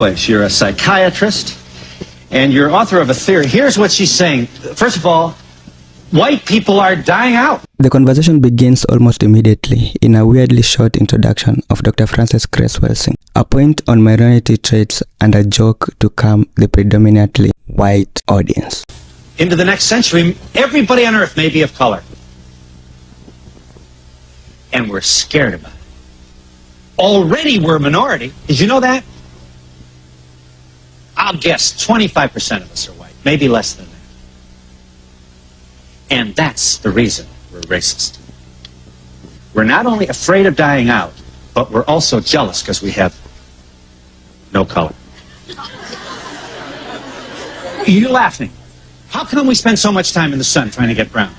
You're a psychiatrist, and you're author of a theory. Here's what she's saying. First of all, white people are dying out. The conversation begins almost immediately in a weirdly short introduction of Dr. Frances Cress Welsing, a point on minority traits and a joke to calm the predominantly white audience. Into the next century, everybody on Earth may be of color. And we're scared about it. Already we're a minority. Did you know that? I'll guess 25% of us are white, maybe less than that. And that's the reason we're racist. We're not only afraid of dying out, but we're also jealous because we have no color. You're laughing. How come we spend so much time in the sun trying to get brown?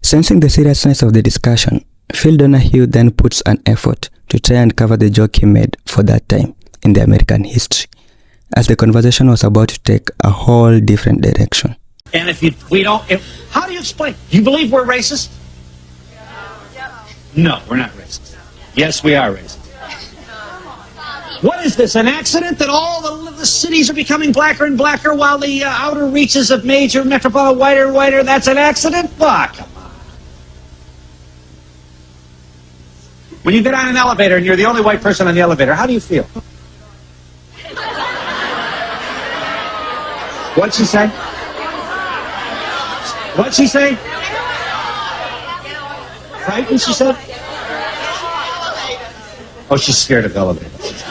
Sensing the seriousness of the discussion, Phil Donahue then puts an effort to try and cover the joke he made for that time in the American history, as the conversation was about to take a whole different direction. And how do you explain? You believe we're racist? No, we're not racist. Yes, we are racist. What is this, an accident that all the cities are becoming blacker and blacker while the outer reaches of major metropolitan whiter and whiter? That's an accident? Oh, come on. When you get on an elevator and you're the only white person on the elevator, how do you feel? What'd she say? What'd she say? Frightened, she said? Oh, she's scared of elevators.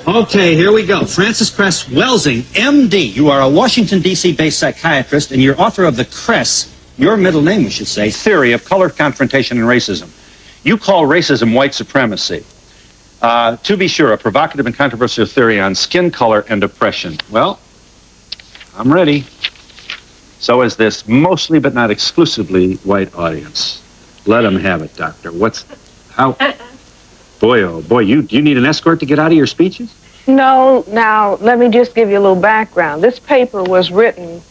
Okay, here we go. Frances Cress Welsing, M.D. You are a Washington, D.C.-based psychiatrist, and you're author of the Cress, your middle name, we should say, Theory of Color, Confrontation, and Racism. You call racism white supremacy. To be sure, a provocative and controversial theory on skin color and oppression. Well, I'm ready. So is this mostly but not exclusively white audience. Let them have it, doctor. Boy, oh boy, you need an escort to get out of your speeches? No, now, let me just give you a little background. This paper was written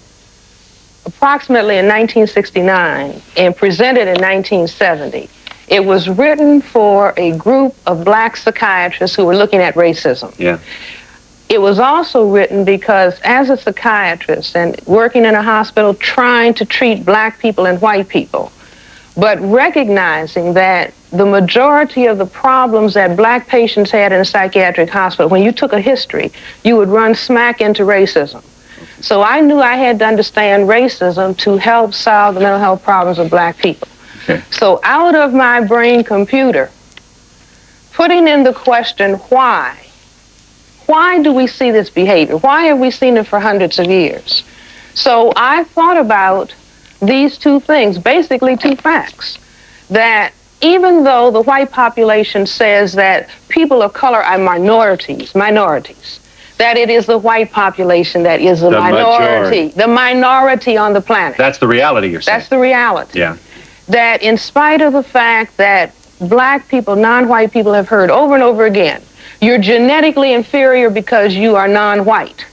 approximately in 1969 and presented in 1970. It was written for a group of black psychiatrists who were looking at racism. Yeah. It was also written because as a psychiatrist and working in a hospital trying to treat black people and white people, but recognizing that the majority of the problems that black patients had in a psychiatric hospital, when you took a history, you would run smack into racism. So I knew I had to understand racism to help solve the mental health problems of black people. Okay. So out of my brain computer, putting in the question, why do we see this behavior? Why have we seen it for hundreds of years? So I thought about these two things, basically two facts, that even though the white population says that people of color are minorities, that it is the white population that is the minority on the planet. That's the reality you're saying. That's the reality. Yeah. That in spite of the fact that black people, non-white people have heard over and over again, you're genetically inferior because you are non-white.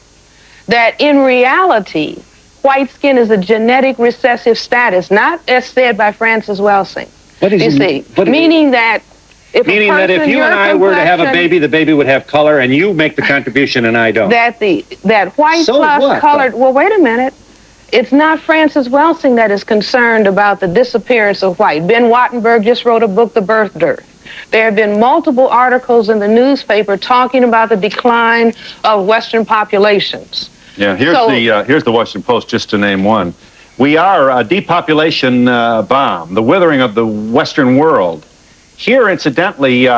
That in reality, white skin is a genetic recessive status, not as said by Frances Welsing. What is you see? Meaning that if you and I were to have a baby, the baby would have color, and you make the contribution and I don't. That white so plus what, colored. though? Well, wait a minute. It's not Frances Welsing that is concerned about the disappearance of white. Ben Wattenberg just wrote a book, The Birth Dearth. There have been multiple articles in the newspaper talking about the decline of Western populations. Yeah, here's the Washington Post, just to name one. We are a depopulation bomb, the withering of the Western world. Here, incidentally,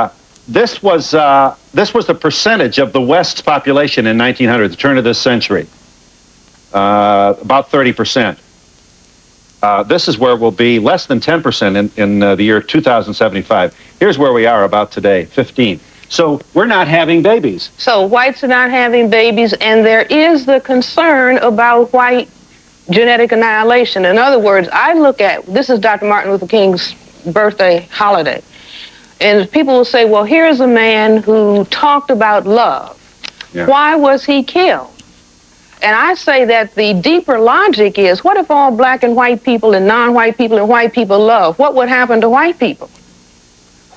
this was the percentage of the West's population in 1900, the turn of this century. About 30%. This is where we'll be less than 10% in the year 2075. Here's where we are about today, 15. So we're not having babies. So whites are not having babies, and there is the concern about white genetic annihilation. In other words, I look at, this is Dr. Martin Luther King's birthday holiday, and people will say, well, here's a man who talked about love. Yeah. Why was he killed? And I say that the deeper logic is, what if all black and white people and non-white people and white people love? What would happen to white people?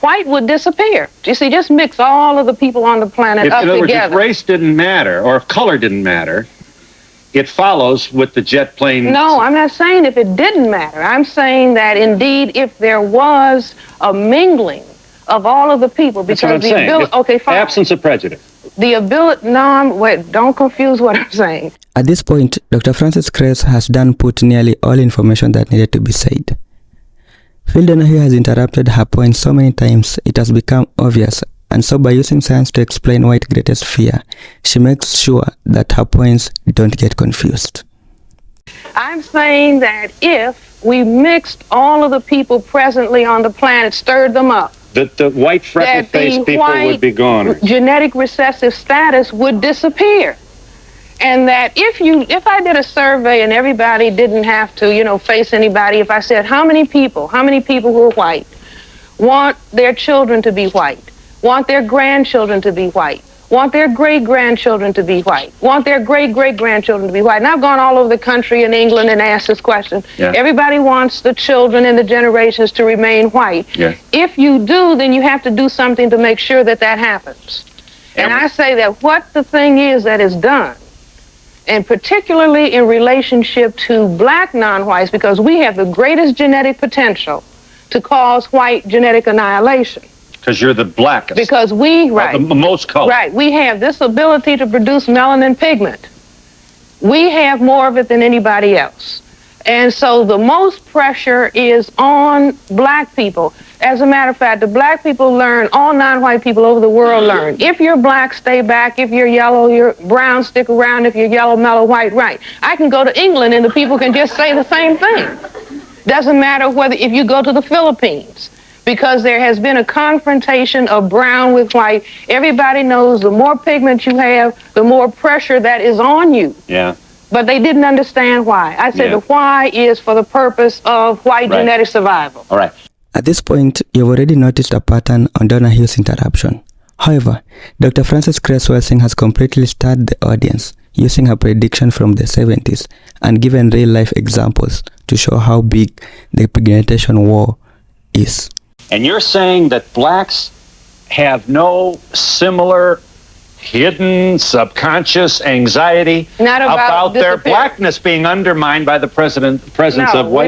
white would disappear. You see, just mix all of the people on the planet up in other words, if together. race didn't matter, or if color didn't matter, it follows with the jet plane. No, I'm not saying if it didn't matter. I'm saying that indeed if there was a mingling of all of the people, That's what I'm because the saying. ability, okay, fine. Absence of prejudice. The ability, no, wait, don't confuse what I'm saying. At this point, Dr. Francis Cress has done put nearly all information that needed to be said. Phil Donahue has interrupted her point so many times it has become obvious, and so by using science to explain white's greatest fear, she makes sure that her points don't get confused. I'm saying that if we mixed all of the people presently on the planet, stirred them up, That the white freckle-faced people would be gone. Genetic recessive status would disappear. And that if I did a survey and everybody didn't have to, face anybody, if I said how many people who are white want their children to be white, want their grandchildren to be white, want their great-grandchildren to be white, want their great-great-grandchildren to be white. And I've gone all over the country in England and asked this question. Yeah. Everybody wants the children and the generations to remain white. Yes. If you do, then you have to do something to make sure that that happens. And I say that what the thing is that is done, and particularly in relationship to black non-whites, because we have the greatest genetic potential to cause white genetic annihilation. Because you're the blackest. Because we, right. The most color. Right, we have this ability to produce melanin pigment. We have more of it than anybody else. And so the most pressure is on black people. As a matter of fact, the black people learn, all non-white people over the world learn. If you're black, stay back. If you're yellow, you're brown, stick around. If you're yellow, mellow, white, right. I can go to England and the people can just say the same thing. Doesn't matter whether, if you go to the Philippines, because there has been a confrontation of brown with white. Everybody knows the more pigment you have, the more pressure that is on you. Yeah. But they didn't understand why. I said the why is for the purpose of white genetic survival. All right. At this point, you've already noticed a pattern on Donahue's interruption. However, Dr. Francis Cress Welsing has completely stirred the audience using her prediction from the 70s and given real-life examples to show how big the pigmentation war is. And you're saying that blacks have no similar hidden subconscious anxiety about their blackness being undermined by the presence of white?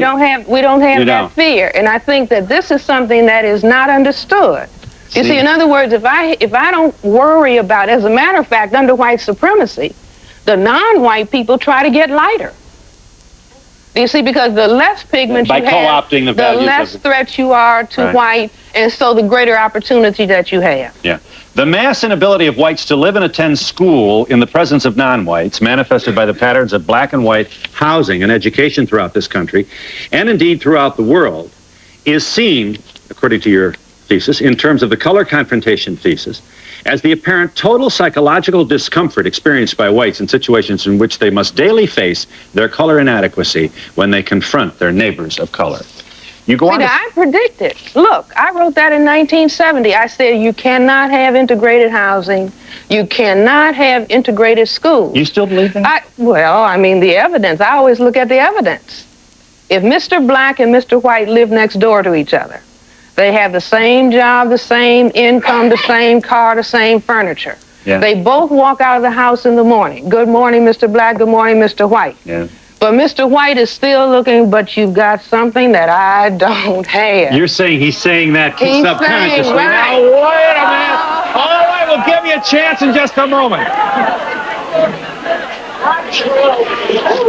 We don't have that fear. And I think that this is something that is not understood. You see, in other words, if I don't worry about, as a matter of fact, under white supremacy, the non-white people try to get lighter. You see, because the less pigment you have, co-opting the less threat you are to white, and so the greater opportunity that you have. Yeah. The mass inability of whites to live and attend school in the presence of non-whites, manifested by the patterns of black and white housing and education throughout this country, and indeed throughout the world, is seen, according to your thesis, in terms of the color confrontation thesis, as the apparent total psychological discomfort experienced by whites in situations in which they must daily face their color inadequacy when they confront their neighbors of color. You go on. I predicted. Look, I wrote that in 1970. I said you cannot have integrated housing. You cannot have integrated schools. You still believe that? Well, I mean, the evidence. I always look at the evidence. If Mr. Black and Mr. White live next door to each other, they have the same job, the same income, the same car, the same furniture. Yeah. They both walk out of the house in the morning. Good morning, Mr. Black. Good morning, Mr. White. Yeah. But Mr. White is still looking, but you've got something that I don't have. You're saying he's saying that He's subconsciously. saying, right. Now, wait a minute. All right, we'll give you a chance in just a moment.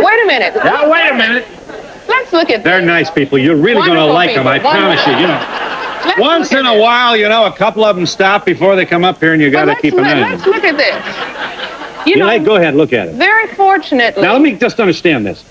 Wait a minute. Now, wait a minute. Let's look at They're nice people. You're really going to Wonderful like them, I people. promise you. You know, Let's once look in at a this. while, a couple of them stop before they come up here, and you got to keep an eye on Let's them. look at this. You know, Go ahead, look at it. very fortunately. Now, let me just understand this.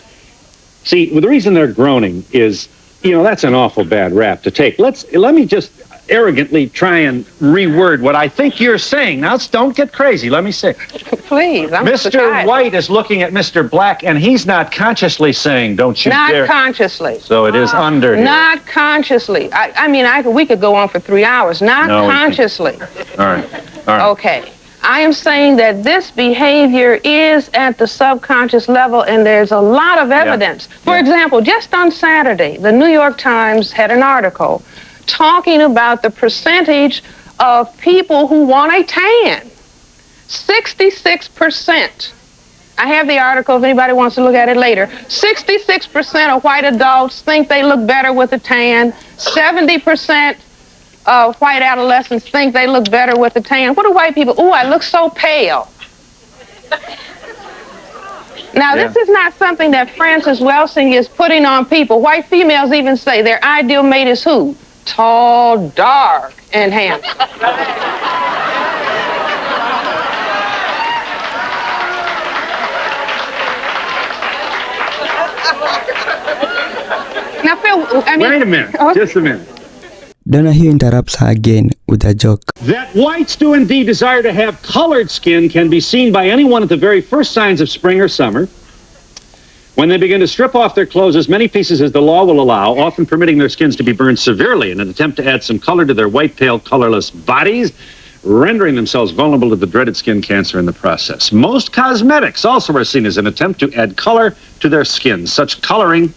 See, well, the reason they're groaning is, that's an awful bad rap to take. Let me just arrogantly try and reword what I think you're saying. Now, don't get crazy. Let me say. Please, I'm Mr. White is looking at Mr. Black, and he's not consciously saying, don't you dare. Not consciously. So it is under here. Not consciously. I mean, we could go on for 3 hours. Not No, we can't. consciously. All right. Okay. I am saying that this behavior is at the subconscious level, and there's a lot of evidence. For example, just on Saturday, the New York Times had an article talking about the percentage of people who want a tan. 66%. I have the article if anybody wants to look at it later. 66% of white adults think they look better with a tan. 70% of white adolescents think they look better with a tan. What do white people? Ooh, I look so pale. Now, this is not something that Cress Welsing is putting on people. White females even say their ideal mate is who? Tall, dark, and handsome. Now, Phil, I mean, wait a minute, just a minute. Donahue interrupts her again with a joke. That whites do indeed desire to have colored skin can be seen by anyone at the very first signs of spring or summer, when they begin to strip off their clothes as many pieces as the law will allow, often permitting their skins to be burned severely in an attempt to add some color to their white, pale, colorless bodies, rendering themselves vulnerable to the dreaded skin cancer in the process. Most cosmetics also are seen as an attempt to add color to their skin. Such coloring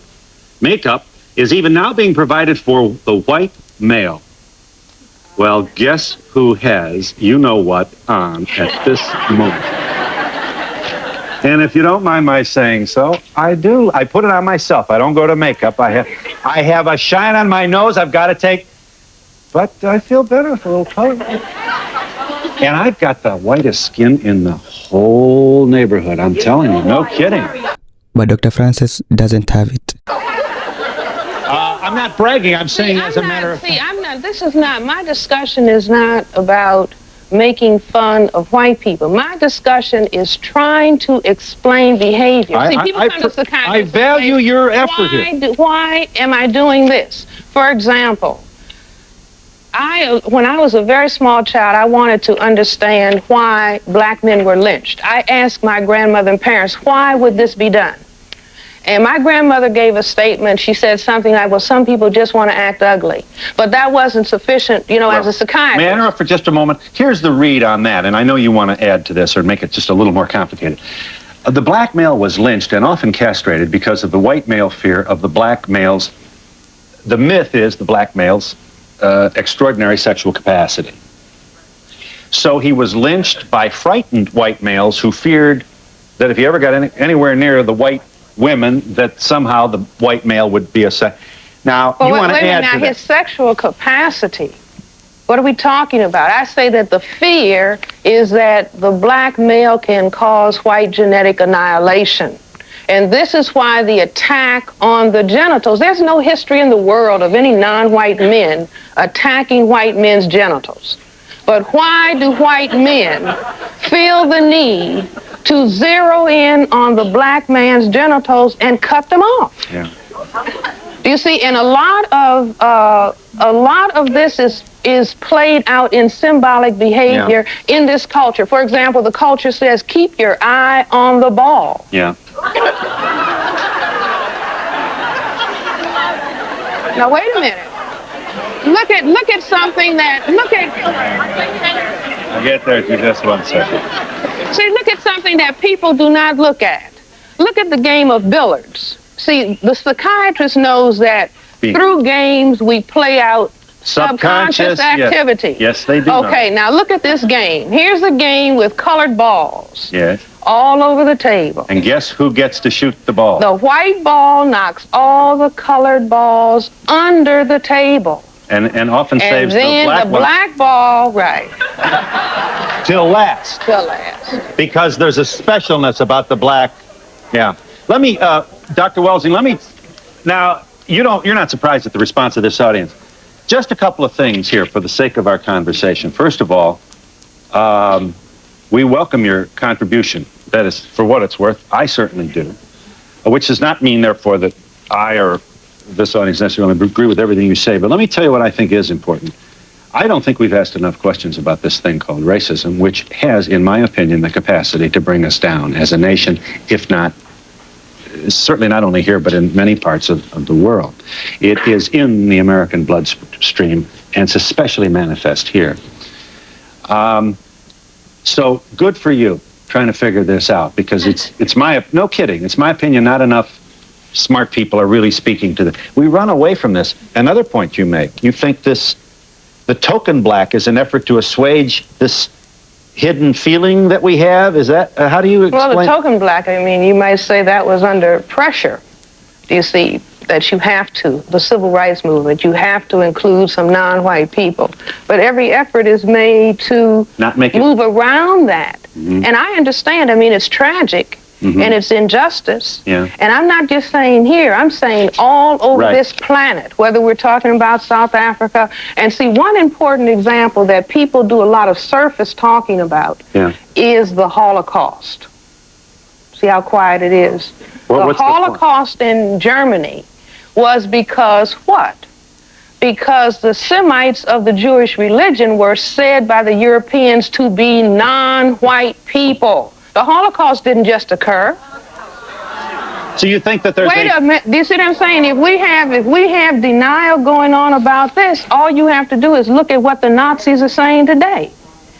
makeup is even now being provided for the white male. Well, guess who has you-know-what on at this moment? And if you don't mind my saying so, I do. I put it on myself. I don't go to makeup. I have a shine on my nose I've got to take, but I feel better with a little color. And I've got the whitest skin in the whole neighborhood. I'm telling you, no kidding. But Dr. Francis doesn't have it. I'm not bragging. I'm saying as a matter of fact. This is not, my discussion is not about making fun of white people. My discussion is trying to explain behavior. People come to psychiatrists. I value your effort here. Why am I doing this? For example, when I was a very small child, I wanted to understand why black men were lynched. I asked my grandmother and parents, why would this be done? And my grandmother gave a statement. She said something like, well, some people just want to act ugly. But that wasn't sufficient, as a psychiatrist. May I interrupt for just a moment? Here's the read on that, and I know you want to add to this or make it just a little more complicated. The black male was lynched and often castrated because of the white male fear of the black male's, the myth is the black male's extraordinary sexual capacity. So he was lynched by frightened white males who feared that if he ever got anywhere near the white women, that somehow the white male would be a Now, you want to add to that. His sexual capacity, what are we talking about? I say that the fear is that the black male can cause white genetic annihilation. And this is why the attack on the genitals, there's no history in the world of any non-white men attacking white men's genitals. But why do white men feel the need to zero in on the black man's genitals and cut them off? Yeah. You see, and a lot of this is played out in symbolic behavior in this culture. For example, the culture says, keep your eye on the ball. Yeah. Now wait a minute. Look at something that I'll get there to just 1 second. See, look at something that people do not look at. Look at the game of billiards. See, the psychiatrist knows that through games we play out subconscious activity. Yes, they do. Okay, now look at this game. Here's a game with colored balls. Yes. All over the table. And guess who gets to shoot the ball? The white ball knocks all the colored balls under the table. And often saves the black one. And then the black ball, right. Till last. Till last. Because there's a specialness about the black. Yeah. Let me, Dr. Welsing, now, you're not surprised at the response of this audience. Just a couple of things here for the sake of our conversation. First of all, we welcome your contribution. That is, for what it's worth, I certainly do. Which does not mean, therefore, that I or this audience necessarily agree with everything you say. But let me tell you what I think is important. I don't think we've asked enough questions about this thing called racism, which has, in my opinion, the capacity to bring us down as a nation, if not, certainly not only here, but in many parts of the world. It is in the American bloodstream, and it's especially manifest here. So good for you trying to figure this out, because it's my, no kidding, it's my opinion, not enough smart people are really speaking to the... We run away from this. Another point you make, you think the token black is an effort to assuage this hidden feeling that we have? Is that, how do you explain? Well, the token black, I mean, you might say that was under pressure. Do you see that you have to, the civil rights movement, you have to include some non-white people. But every effort is made to move around that. Mm-hmm. And I understand, I mean, it's tragic. Mm-hmm. And it's injustice. Yeah. And I'm not just saying here, I'm saying all over this planet, whether we're talking about South Africa. And see, one important example that people do a lot of surface talking about is the Holocaust. See how quiet it is? Well, the Holocaust in Germany was because what? Because the Semites of the Jewish religion were said by the Europeans to be non-white people. The Holocaust didn't just occur. So you think that there's Wait a minute. Do you see what I'm saying? If we have denial going on about this, all you have to do is look at what the Nazis are saying today.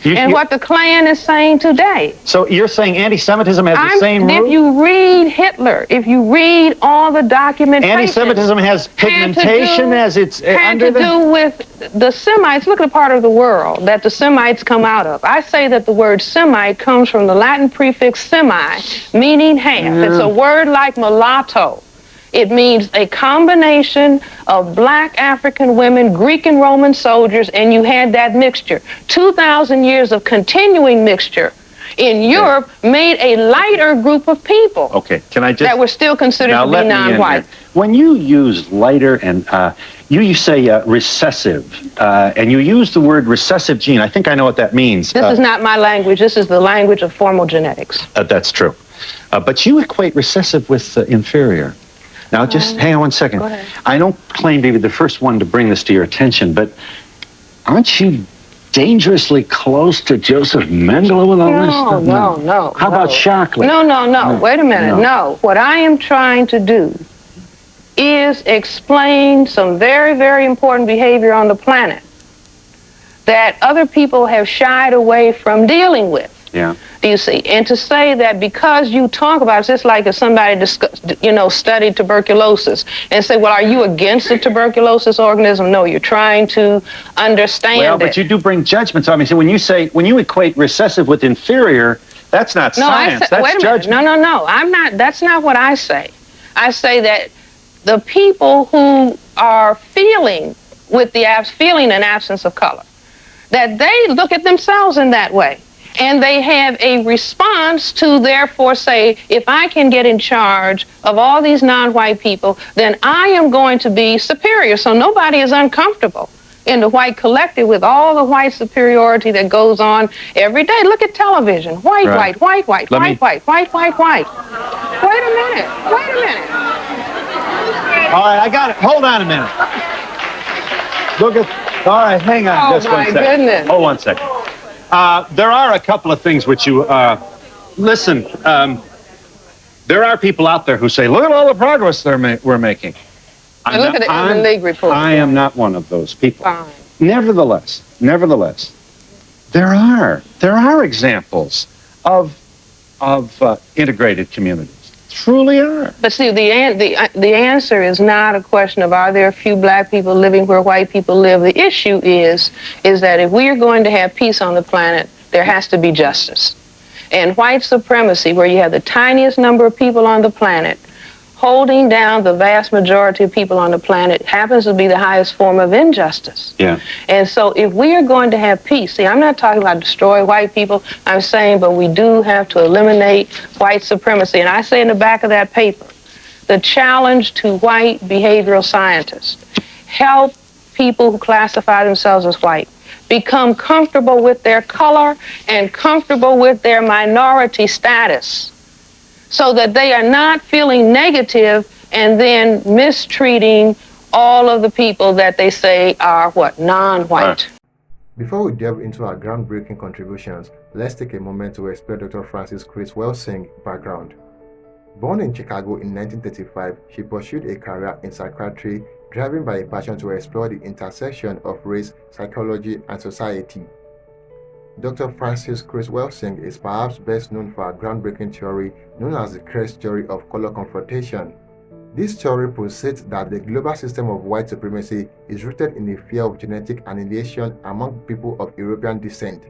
What the Klan is saying today. So you're saying anti-Semitism has the same root? If you read Hitler, if you read all the documentation... Anti-Semitism has pigmentation as it's under the... Had to do with the Semites. Look at the part of the world that the Semites come out of. I say that the word Semite comes from the Latin prefix semi, meaning half. Yeah. It's a word like mulatto. It means a combination of black African women, Greek and Roman soldiers, and you had that mixture. 2,000 years of continuing mixture in Europe made a lighter group of people. Okay, can I just... That were still considered to be non-white. When you use lighter and you say recessive, and you use the word recessive gene, I think I know what that means. This is not my language. This is the language of formal genetics. That's true. But you equate recessive with inferior. Now, just hang on one second. I don't claim to be the first one to bring this to your attention, but aren't you dangerously close to Joseph Mengele with all this stuff? No. How about Shockley? No. Wait a minute. No. What I am trying to do is explain some very, very important behavior on the planet that other people have shied away from dealing with. Yeah. Do you see? And to say that because you talk about it, it's just like if somebody studied tuberculosis and say, well, are you against the tuberculosis organism? No, you're trying to understand it. Well, but you do bring judgments on me. So when you equate recessive with inferior, that's not science, that's judgment. No, I'm not, that's not what I say. I say that the people who are feeling an absence of color, that they look at themselves in that way. And they have a response to therefore say, if I can get in charge of all these non-white people, then I am going to be superior. So nobody is uncomfortable in the white collective with all the white superiority that goes on every day. Look at television. White. Wait a minute. All right, I got it. Hold on a minute. All right, hang on just 1 second. Oh, my goodness. Hold 1 second. There are a couple of things which you, listen, there are people out there who say, look at all the progress we're making. Look at the Urban League report. I am not one of those people. Fine. Nevertheless, there are examples of integrated communities. Truly are. But see, the answer is not a question of are there a few black people living where white people live. The issue is that if we are going to have peace on the planet, there has to be justice. And white supremacy, where you have the tiniest number of people on the planet holding down the vast majority of people on the planet, happens to be the highest form of injustice. Yeah. And so if we are going to have peace, see, I'm not talking about destroy white people, I'm saying, but we do have to eliminate white supremacy. And I say in the back of that paper, the challenge to white behavioral scientists, help people who classify themselves as white become comfortable with their color and comfortable with their minority status, so that they are not feeling negative and then mistreating all of the people that they say are, non-white. Before we delve into our groundbreaking contributions, let's take a moment to explore Dr. Frances Cress Welsing's background. Born in Chicago in 1935, she pursued a career in psychiatry, driven by a passion to explore the intersection of race, psychology, and society. Dr. Frances Cress Welsing is perhaps best known for her groundbreaking theory known as the Cress theory of color confrontation. This theory posits that the global system of white supremacy is rooted in a fear of genetic annihilation among people of European descent.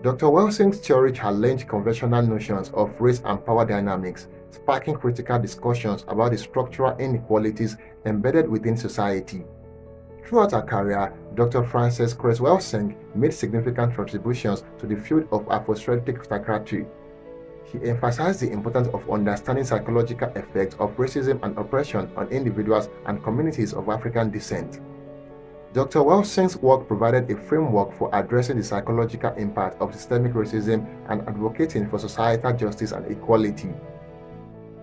Dr. Welsing's theory challenged conventional notions of race and power dynamics, sparking critical discussions about the structural inequalities embedded within society. Throughout her career, Dr. Cress Welsing made significant contributions to the field of Afrocentric psychiatry. She emphasized the importance of understanding psychological effects of racism and oppression on individuals and communities of African descent. Dr. Welsing's work provided a framework for addressing the psychological impact of systemic racism and advocating for societal justice and equality.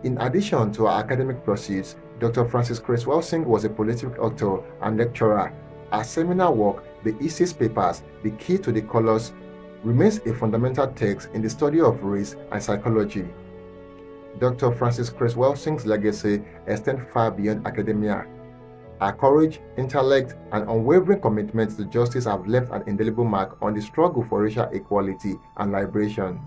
In addition to her academic pursuits, Dr. Cress Welsing was a prolific author and lecturer. Her seminal work, The Isis Papers, The Key to the Colors, remains a fundamental text in the study of race and psychology. Dr. Cress Welsing's legacy extends far beyond academia. Her courage, intellect, and unwavering commitment to justice have left an indelible mark on the struggle for racial equality and liberation.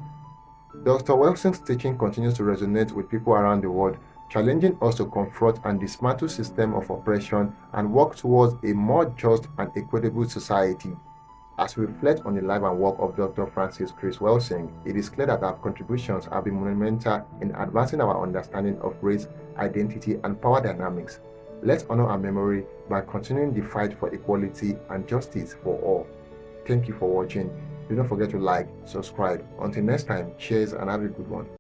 Dr. Welsing's teaching continues to resonate with people around the world, challenging us to confront and dismantle systems of oppression and work towards a more just and equitable society. As we reflect on the life and work of Dr. Cress Welsing, it is clear that our contributions have been monumental in advancing our understanding of race, identity, and power dynamics. Let's honor our memory by continuing the fight for equality and justice for all. Thank you for watching. Do not forget to like, subscribe. Until next time, cheers and have a good one.